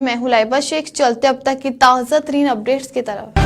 मैं हूं लाइबा शेख। चलते अब तक की ताज़ा तरीन अपडेट्स की तरफ।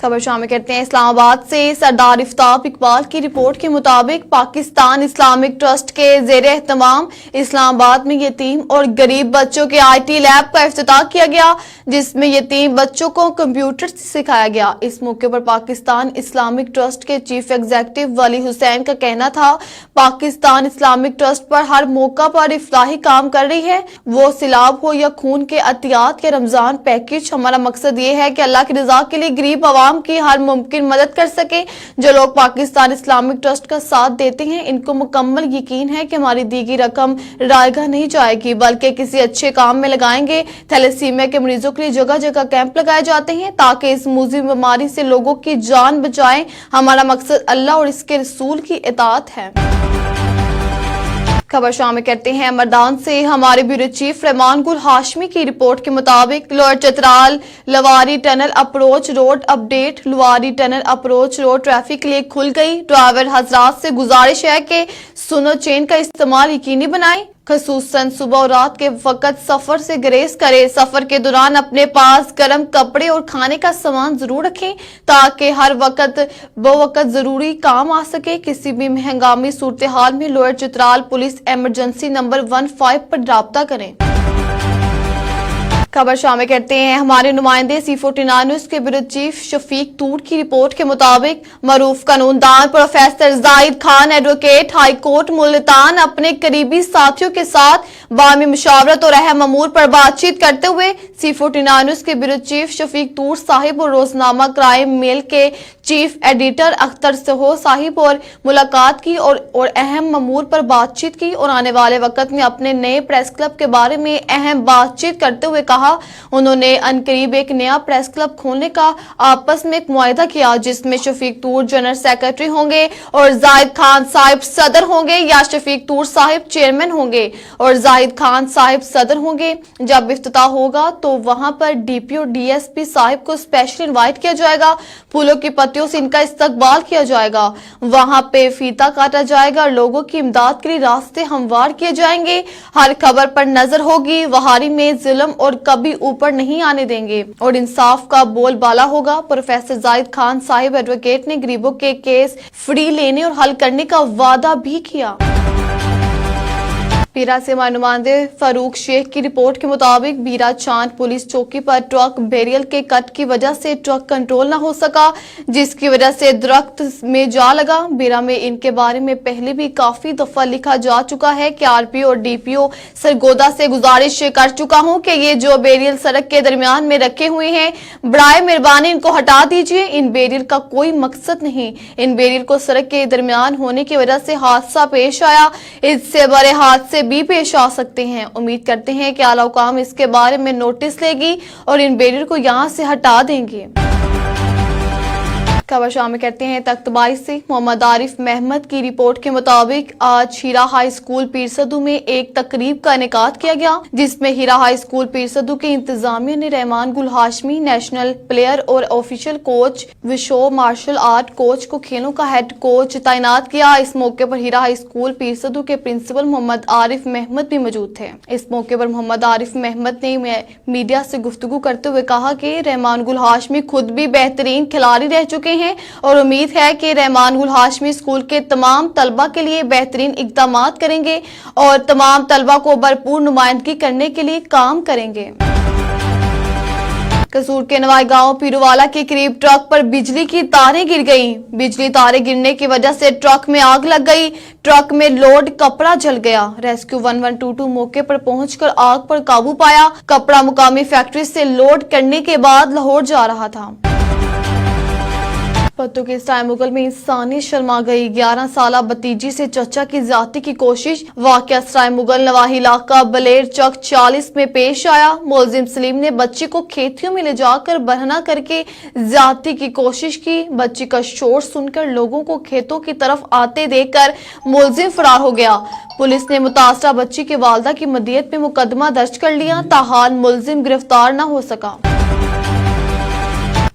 खबर शामिल करते हैं इस्लामाबाद से। सरदार इफ्ताब इकबाल की रिपोर्ट के मुताबिक पाकिस्तान इस्लामिक ट्रस्ट के ज़ेरे एहतमाम इस्लामाबाद में यतीम और गरीब बच्चों के IT लैब का इफ्तिताह किया गया, जिसमें यतीम बच्चों को कंप्यूटर सिखाया गया। इस मौके पर पाकिस्तान इस्लामिक ट्रस्ट के चीफ एग्जीक्यूटिव वली हुसैन का कहना था, पाकिस्तान इस्लामिक ट्रस्ट पर हर मौका पर इफ्लाही काम कर रही है, वो सिलाब हो या खून के अतियात या रमजान पैकेज। हमारा मकसद ये है कि अल्लाह की रजा के लिए गरीब आवाम की हर मुमकिन मदद कर सके। जो लोग पाकिस्तान इस्लामिक ट्रस्ट का साथ देते हैं, इनको मुकम्मल यकीन है कि हमारी दी गई रकम रायगा नहीं जाएगी, बल्कि किसी अच्छे काम में लगाएंगे। थैलेसीमिया के मरीजों के लिए जगह जगह कैंप लगाए जाते हैं ताकि इस मुज़िम बीमारी से लोगों की जान बचाएं। हमारा मकसद अल्लाह और इसके रसूल की इताअत है। खबर शामिल करते हैं मर्दान से। हमारे ब्यूरो चीफ रहमान गुल हाशमी की रिपोर्ट के मुताबिक lower Chitral Lowari tunnel approach road update. Lowari tunnel approach road traffic के लिए खुल गई। ड्राइवर हजरात से गुजारिश है कि सुनो चेन का इस्तेमाल यकीनी बनाएं, खसूसन सुबह और रात के वक्त सफर से गुरेज करें। सफर के दौरान अपने पास गर्म कपड़े और खाने का सामान जरूर रखें ताकि हर वक्त बवक्त जरूरी काम आ सके। किसी भी हंगामी सूरत हाल में lower Chitral police emergency number 15 पर राब्ता करें। खबर शामिल करते हैं हमारे नुमाइंदे C49 न्यूज के ब्यूरो चीफ शफीक तूर की रिपोर्ट के मुताबिक मरूफ कानूनदान professor Zahid Khan advocate high court Multan अपने करीबी साथियों के साथ बामी मुशावरत और अहम अमूर पर बातचीत करते हुए C49 न्यूज के ब्यूरो चीफ शफीक तूर साहिब और रोजनामा क्राइम मेल के चीफ एडिटर अख्तर सहो साहिब और मुलाकात की और अहम अमूर पर बातचीत की और आने वाले वक्त में अपने नए प्रेस क्लब के बारे में अहम बातचीत करते हुए कहा। उन्होंने अनकरीब एक नया प्रेस क्लब खोलने का आपस में एक मुआहदा किया, जिसमें शफीक तूर जनरल सेक्रेटरी होंगे और जाहिद खान साहिब सदर होंगे, या शफीक तूर साहिब चेयरमैन होंगे और जाहिद खान साहिब सदर होंगे। जब इफ्तिताह होगा तो वहां पर DP और DSP साहिब को स्पेशल इनवाइट किया जाएगा। फूलों की पत्तियों से इनका इस्तकबाल किया जाएगा। वहां पे फीता काटा जाएगा और लोगों की इमदाद के लिए रास्ते हमवार किए जाएंगे। हर खबर पर नजर होगी। वहारी में जुल्म और कभी ऊपर नहीं आने देंगे और इंसाफ का बोलबाला होगा। प्रोफेसर जाहिद खान साहिब एडवोकेट ने गरीबों के केस फ्री लेने और हल करने का वादा भी किया। बीरा से नुमाइंदे फारूक शेख की रिपोर्ट के मुताबिक बीरा चांद पुलिस चौकी पर ट्रक बैरियर के कट की वजह से ट्रक कंट्रोल न हो सका, जिसकी वजह से दरख्त में जा लगा। बीरा में इनके बारे में पहले भी काफी दफा लिखा जा चुका है कि RPO और DPO सरगोदा से गुजारिश कर चुका हूं कि ये जो बैरियर सड़क के दरमियान में रखे हुए हैं, बराए मेहरबानी इनको हटा दीजिए। इन बैरियर का कोई मकसद नहीं। इन बैरियर को सड़क के दरमियान होने की वजह से हादसा पेश आया। इससे बड़े हादसे भी पेश आ सकते हैं। उम्मीद करते हैं कि आला हुकाम इसके बारे में नोटिस लेगी और इन बैरियर को यहां से हटा देंगे। खबर शामिल करते हैं तख्तबाई से। मोहम्मद आरिफ महमद की रिपोर्ट के मुताबिक आज हीरा हाई स्कूल पीरसदू में एक तकरीब का इनेकाद किया गया, जिसमें हीरा हाई स्कूल पीरसदू के इंतजामिया ने रहमान गुल हाशमी नेशनल प्लेयर और official coach wushu martial art coach को खेलों का हेड कोच तैनात किया। इस मौके पर हीरा हाई स्कूल पीरसदू के प्रिंसिपल मोहम्मद आरिफ महमद भी मौजूद थे। इस मौके पर मोहम्मद आरिफ महमद ने मीडिया से गुफ्तगू करते हुए कहा कि रहमान गुल हाशमी खुद भी बेहतरीन खिलाड़ी रह चुके हैं और उम्मीद है कि रहमान गुल हाशमी स्कूल के तमाम तलबा के लिए बेहतरीन इक़दामात करेंगे और तमाम तलबा को भरपूर नुमाइंदगी करने के लिए काम करेंगे। कसूर के नवाई गांव पीरूवाला के करीब ट्रक पर बिजली की तारें गिर गईं। बिजली तारें गिरने की वजह से ट्रक में आग लग गई। ट्रक में लोड कपड़ा जल गया। रेस्क्यू 1122 मौके पर पहुंचकर आग पर काबू पाया। कपड़ा मुकामी फैक्ट्री से लोड करने के बाद लाहौर जा रहा था। पत्तों के सराय मुगल में इंसानी शर्मा गई। 11 साला भतीजी से चचा की ज्यादती की कोशिश। वाकया सराय मुगल नवाही इलाका बलेर चक 40 में पेश आया। मुलजिम सलीम ने बच्ची को खेतियों में ले जाकर बहना करके ज्यादती की कोशिश की। बच्ची का शोर सुनकर लोगों को खेतों की तरफ आते देखकर मुलजिम फरार हो गया। पुलिस ने मुतासरा बच्ची के वालदा की मदियत में मुकदमा दर्ज कर लिया, ताहाल मुलजिम गिरफ्तार न हो सका।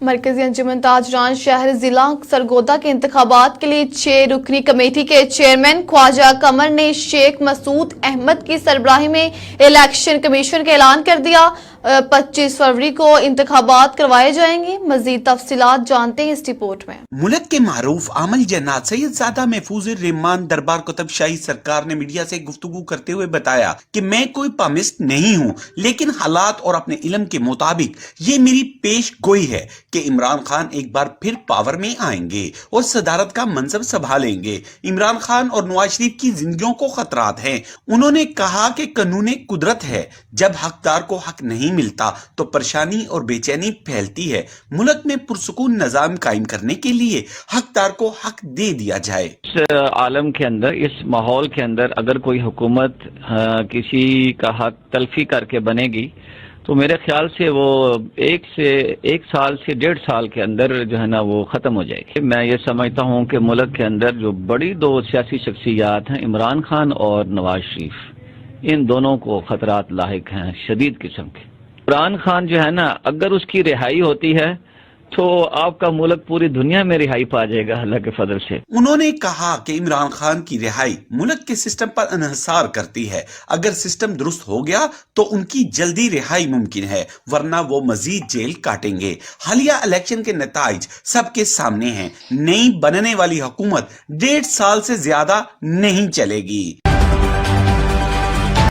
मरकजी अंजुमन ताजरान शहर जिला सरगोदा के इंतखाबात के लिए 6 रुकनी कमेटी के चेयरमैन ख्वाजा कमर ने शेख मसूद अहमद की सरबराही में इलेक्शन कमीशन का ऐलान कर दिया। 25 फरवरी को इंतखाबात करवाए जाएंगे। मजीद तफसीलात जानते हैं इस रिपोर्ट में। मुल्क के मारूफ आमल जन्नात सैयदजादा महफूज रहमान दरबार कुतुब शाही सरकार ने मीडिया से गुफ्तगू करते हुए बताया कि मैं कोई पामिस्ट नहीं हूँ, लेकिन हालात और अपने इल्म के मुताबिक ये मेरी पेश गोई है कि इमरान खान एक बार फिर पावर में आएंगे और सदारत का मनसब संभालेंगे। इमरान खान और नवाज शरीफ की जिंदगियों को खतरात हैं। उन्होंने कहा कि कानून कुदरत है, जब हकदार को हक नहीं मिलता तो परेशानी और बेचैनी फैलती है। मुल्क में पुरसुकून निजाम कायम करने के लिए हकदार को हक दे दिया जाए। इस आलम के अंदर, इस माहौल के अंदर अगर कोई हुकूमत किसी का हक तलफी करके बनेगी तो मेरे ख्याल से वो एक साल से 1.5 साल के अंदर जो है ना वो खत्म हो जाएगी। मैं ये समझता हूँ कि मुल्क के अंदर जो बड़ी 2 सियासी शख्सियात हैं, इमरान खान और नवाज शरीफ, इन दोनों को खतरात लाहिक हैं शदीद किस्म के। इमरान खान जो है ना, अगर उसकी रिहाई होती है तो आपका मुल्क पूरी दुनिया में रिहाई पा जाएगा अल्लाह के फजल से। उन्होंने कहा कि इमरान खान की रिहाई मुल्क के सिस्टम पर इन्हिसार करती है। अगर सिस्टम दुरुस्त हो गया तो उनकी जल्दी रिहाई मुमकिन है, वरना वो मजीद जेल काटेंगे। हालिया इलेक्शन के नताइज सबके सामने हैं। नई बनने वाली हुकूमत 1.5 साल से ज्यादा नहीं चलेगी।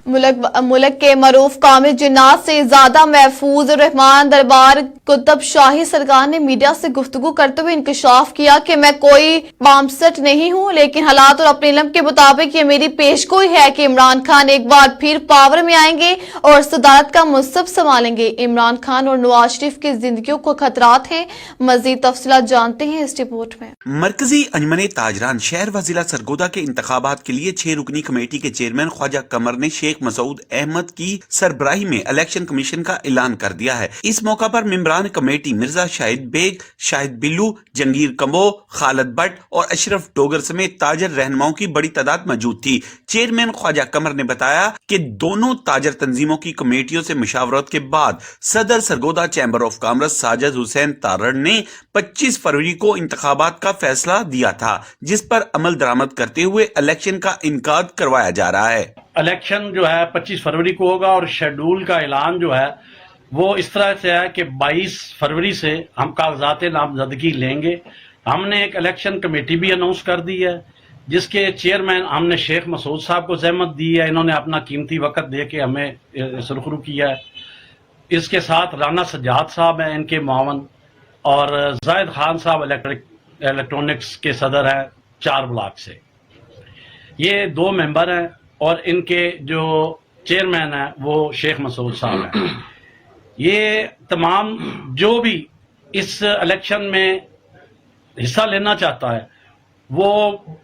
मुल्क के मरूफ कामिल जिन्नात से ज्यादा महफूज रहमान दरबार कुतुब शाही सरकार ने मीडिया से गुफ्तगू करते हुए इंकशाफ किया कि मैं कोई पामसट नहीं हूं, लेकिन हालात और अपने इल्म के मुताबिक ये मेरी पेशगोई है कि इमरान खान एक बार फिर पावर में आएंगे और सदारत का मनसब संभालेंगे। इमरान खान और नवाज शरीफ की जिंदगियों को खतरात हैं। मजीद तफसीलात जानते हैं इस रिपोर्ट में। मरकजी अंजुमन ताजरान शहर व जिला सरगोदा के इंतखाबात के लिए 6 रुकनी कमेटी के चेयरमैन ख्वाजा कमर ने शेख मसूद अहमद की सरबराही में इलेक्शन कमीशन का ऐलान कर दिया है। इस मौका पर मेंबरान कमेटी मिर्जा शाहिद बेग, शाहिद बिल्लू, जंगीर कम्बो, खालिद भट्ट और अशरफ डोगर समेत ताजर रहनुमाओं की बड़ी तादाद मौजूद थी। चेयरमैन ख्वाजा कमर ने बताया कि दोनों ताजर तंजीमों की कमेटियों से मुशावरत के बाद सदर Sargodha chamber of commerce Sajid Hussain Tarar ने 25 फरवरी को इंतखाबात का फैसला दिया था, जिस पर अमल दरामद करते हुए इलेक्शन का इनकाद करवाया जा रहा है। इलेक्शन जो है 25 फरवरी को होगा और शेड्यूल का ऐलान जो है वो इस तरह से है कि 22 फरवरी से हम कागजात नामजदगी लेंगे। हमने एक इलेक्शन कमेटी भी अनाउंस कर दी है, जिसके चेयरमैन हमने शेख मसूद साहब को जहमत दी है। इन्होंने अपना कीमती वक्त दे के हमें सुरखरू किया है। इसके साथ राना सज्जाद साहब हैं, इनके मावन, और जाहिद खान साहब इलेक्ट्रॉनिक्स के सदर हैं 4 ब्लॉक से। ये 2 मेंबर हैं और इनके जो चेयरमैन हैं वो शेख मसूद साहब हैं। ये तमाम जो भी इस इलेक्शन में हिस्सा लेना चाहता है वो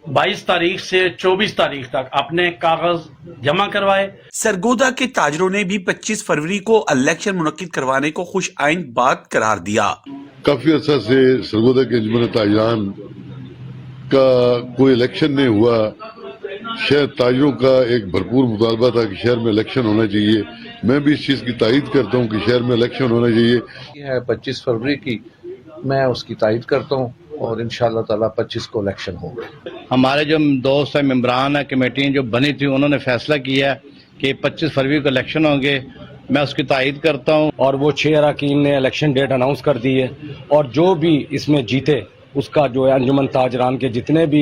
22 तारीख से 24 तारीख तक अपने कागज जमा करवाए। सरगोदा के ताजरों ने भी 25 फरवरी को इलेक्शन मुनक्किद करवाने को खुश आइन बात करार दिया। काफी अर्सा से सरगोदा के अंजुमन ताजरान का कोई इलेक्शन नहीं हुआ। शहर ताजरों का एक भरपूर मुतालबा था कि शहर में इलेक्शन होना चाहिए। मैं भी इस चीज की तायीद करता हूँ कि शहर में इलेक्शन होना चाहिए। 25 फरवरी की मैं उसकी तायीद करता हूँ और इंशाअल्लाह ताला 25 को इलेक्शन होगा। हमारे जो दोस्त हैं, मेंबरान है, कमेटियाँ जो बनी थी, उन्होंने फैसला किया कि 25 फरवरी को इलेक्शन होंगे। मैं उसकी तायीद करता हूँ। और वो 6 अरकान ने इलेक्शन डेट अनाउंस कर दी है और जो भी इसमें जीते उसका जो है अंजुमन ताजरान के जितने भी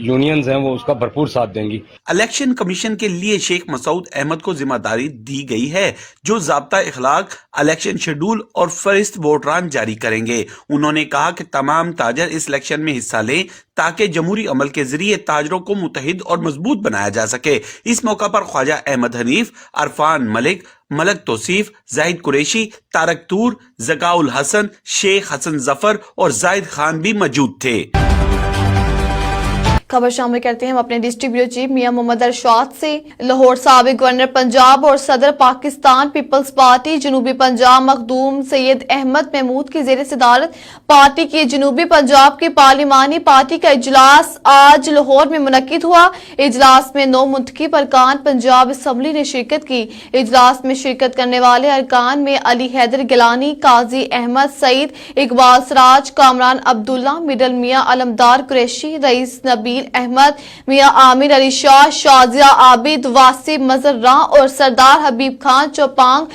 यूनियंस हैं वो उसका भरपूर साथ देंगी। इलेक्शन कमीशन के लिए शेख मसूद अहमद को जिम्मेदारी दी गई है, जो ज़ाब्ता इखलाक, इलेक्शन शेड्यूल और फरिस्त वोटरान जारी करेंगे। उन्होंने कहा कि तमाम ताजर इस इलेक्शन में हिस्सा लें ताकि जमहूरी अमल के जरिए ताजरों को मुतहिद और मजबूत बनाया जा सके। इस मौका पर ख्वाजा अहमद हनीफ, अरफान मलिक, मलक तौसीफ, जाहिद कुरैशी, तारक तूर, जकाउल हसन, शेख हसन जफर और जाहिद खान भी मौजूद थे। खबर शामिल करते हैं हम अपने डिस्ट्रिक्ट ब्यूरो चीफ मियां मोहम्मद अरशाद से। लाहौर साबिक गवर्नर पंजाब और सदर पाकिस्तान पीपल्स पार्टी जनूबी पंजाब मखदूम सैयद अहमद महमूद की ज़ेर सदारत पार्टी की जनूबी पंजाब की पार्लिमानी पार्टी का इजलास आज लाहौर में मुनक्किद हुआ। इजलास में 9 मुंतखब अरकान पंजाब असम्बली ने शिरकत की। इजलास में शिरकत करने वाले अरकान में अली हैदर गिलानी, काजी अहमद सईद, इकबाल सराज, कामरान अब्दुल्ला, मिडल मियां अलमदार कुरैशी, रईस नबील अहमद, मियां आमिर अली शाह, शाजिया आबिद, वासिफ मजर्रा और सरदार हबीब खान चौपांग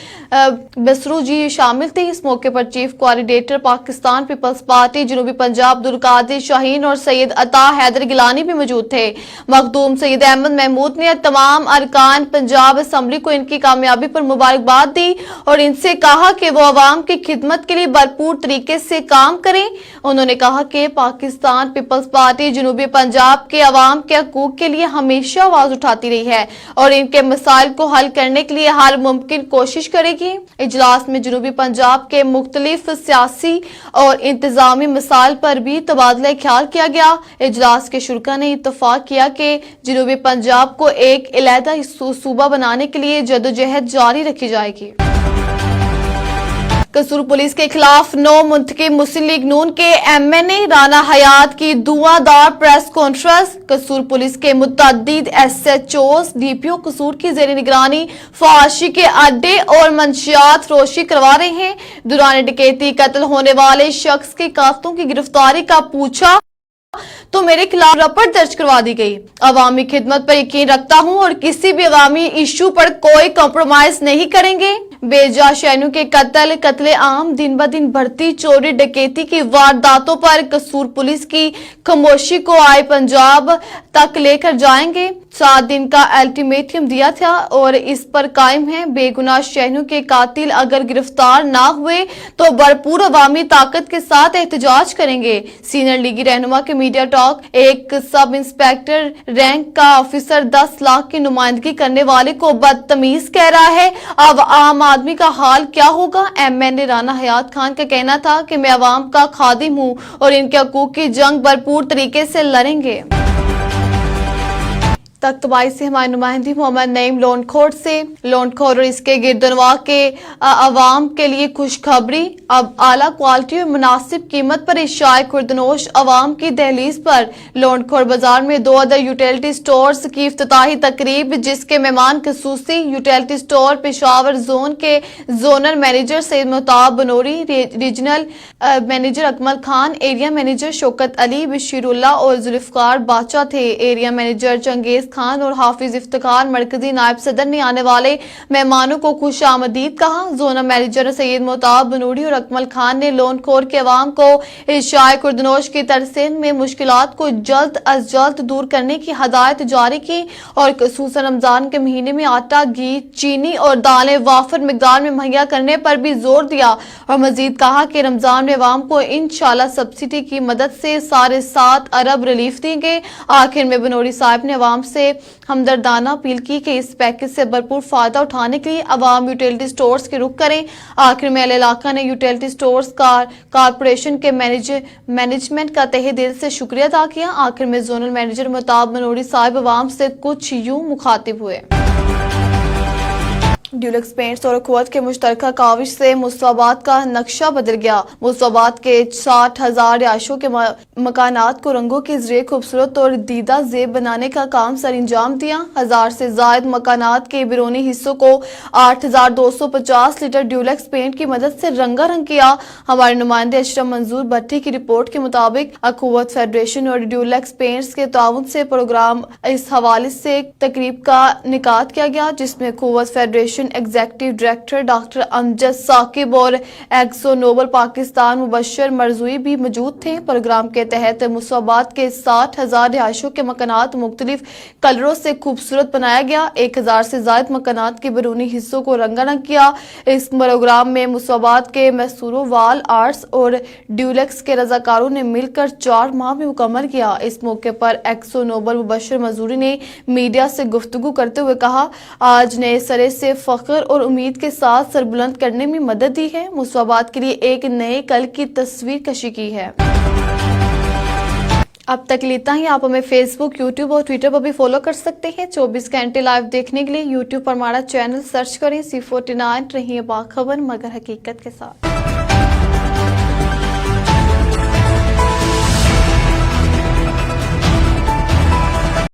बसरू जी शामिल थे। इस मौके पर chief coordinator Pakistan Peoples Party जनूबी पंजाब अब्दुल कादिर शाहीन और सैयद अता हैदर गिलानी भी मौजूद थे। मखदूम सैयद अहमद महमूद ने तमाम अरकान पंजाब असम्बली को इनकी कामयाबी पर मुबारकबाद दी और इनसे कहा कि वो अवाम की खिदमत के लिए भरपूर तरीके से काम करें। उन्होंने कहा कि पाकिस्तान पीपल्स पार्टी जनूबी पंजाब के अवाम के हकूक के लिए हमेशा आवाज उठाती रही है और इनके मसाइल को हल करने के लिए हर मुमकिन कोशिश करेगी। इजलास में जनूबी पंजाब के मुख्तलिफ सियासी और इंतजामी मसाइल पर भी तबादला ख्याल किया गया। इजलास के शुरा ने इत्तफाक किया कि जनूबी पंजाब को एक अलहदा सूबा बनाने के लिए जदोजहद जारी रखी जाएगी। कसूर पुलिस के खिलाफ 9 मुंतखब मुस्लिम लीग नून के एमएनए राना हयात की धुआंधार प्रेस कॉन्फ्रेंस। कसूर पुलिस के मुतअद्दिद एसएचओस डीपीओ कसूर की जेर निगरानी फहाशी के अड्डे और मंशियात फरोशी करवा रहे हैं। दौरान डकैती कत्ल होने वाले शख्स के कातलों की गिरफ्तारी का पूछा तो मेरे खिलाफ रपट दर्ज करवा दी गई। अवामी खिदमत पर यकीन रखता हूं और किसी भी अवामी इशू पर कोई कॉम्प्रोमाइज नहीं करेंगे। बेजा शहरियों के कत्ले आम, दिन ब दिन बढ़ती चोरी डकैती की वारदातों पर कसूर पुलिस की खामोशी को आए पंजाब तक लेकर जाएंगे। 7 दिन का अल्टीमेटम दिया था और इस पर कायम है। बेगुनाह शहरियों के कातिल अगर गिरफ्तार ना हुए तो भरपूर अवामी ताकत के साथ एहतजाज करेंगे। सीनियर लीगी रहनुमा के मीडिया टॉक। एक सब इंस्पेक्टर रैंक का ऑफिसर 10 लाख की नुमाइंदगी करने वाले को बदतमीज कह रहा है। अब आम आदमी का हाल क्या होगा? एमएनए राना हयात खान का कहना था कि मैं अवाम का खादिम हूं और इनके हकूक की जंग भरपूर तरीके से लड़ेंगे। तख्तबाई से हमारे नुमाइंदी मोहम्मद नईम लोनखोर से। लोनखोर और इसके गिरदनवा के अवाम के लिए खुशखबरी। अब आला क्वालिटी और मुनासिब कीमत पर इशाए खुर्दनोश अवाम की दहलीज पर लोनखोर बाजार में 2 अदर यूटिलिटी स्टोर्स की इफ्तिताही तकरीब, जिसके मेहमान खसूसी यूटिलिटी स्टोर पेशावर जोन के zonal manager Syed Mahtab Banori, regional manager Akmal Khan, area manager Shaukat Ali, Basheerullah और जुल्फकार बादशाह थे। एरिया मैनेजर चंगेज खान और हाफिज इफ्तिखार मरकजी नायब सदर ने आने वाले मेहमानों को खुश आमदीद कहा। जोनल मैनेजर सैयद महताब बनूरी और अकमल खान ने लोनखोर के अवाम को इशाए खुर्दनोश की तरसेन में मुश्किलात को जल्द अज जल्द दूर करने की हदायत जारी की और खसूसन रमजान के महीने में आटा, घी, चीनी और दालें वाफर मिकदार में मुहैया करने पर भी जोर दिया और मजीद कहा कि रमजान में अवाम को इंशाल्लाह सब्सिडी की मदद से 7.5 अरब रिलीफ देंगे। आखिर में बनोरी साहब ने अवाम से हमदर्दाना अपील की कि इस पैकेज से भरपूर फायदा उठाने के लिए अवाम यूटिलिटी स्टोर्स के रुख करें। आखिर में अहले इलाका ने यूटिलिटी स्टोर्स कारपोरेशन के मैनेजमेंट का तहे दिल से शुक्रिया अदा किया। आखिर में जोनल मैनेजर महताब बनोरी साहब अवाम से कुछ यूं मुखातिब हुए। ड्यूलक्स पेंट्स और अखवत के मुश्तरका काविश से मुस्तफाबाद का नक्शा बदल गया। मुस्तफाबाद के 60,000 रिहायशों के मकानात को रंगों के जरिए खूबसूरत और दीदा जेब बनाने का काम सर अंजाम दिया। 1000 से जायद मकानात के बैरूनी हिस्सों को 8,250 लीटर ड्यूलक्स पेंट की मदद से रंगारंग किया। हमारे नुमाइंदे अशरफ मंजूर भट्टी की रिपोर्ट के मुताबिक अखवत फेडरेशन और ड्यूलक्स पेंट्स के ताउन से प्रोग्राम इस हवाले से एक तकरीब का निकात किया गया, जिसमें Akhuwat federation executive director doctor Amjad Saqib और एक्सो नोबल पाकिस्तान मुबशर मरजुई भी मौजूद थे। प्रोग्राम के तहत मुस्तफाबाद के 60,000 रिहायशों के मकानात मुख्तलिफ कलरों से खूबसूरत बनाया गया। 1,000 से ज्यादा मकानात के बैरूनी हिस्सों को रंगारंग किया। इस प्रोग्राम में मुस्तफाबाद के मैसूरो वाल आर्ट्स और ड्यूलक्स के रजाकारों ने मिलकर 4 माह में मुकम्मल किया। इस मौके पर एक्सो नोबल मुबशर मजूरी ने मीडिया से गुफ्तगू करते हुए कहा, आज नए सरे से फख्र और उम्मीद के साथ सरबुलंद करने में मदद दी है। मुस्तफाबाद के लिए एक नए कल की तस्वीर कशी की है। अब तक लेता ही। आप हमें फेसबुक, यूट्यूब और ट्विटर पर भी फॉलो कर सकते हैं। 24 घंटे लाइव देखने के लिए यूट्यूब पर हमारा चैनल सर्च करें C49। रहिए बाखबर मगर हकीकत के साथ।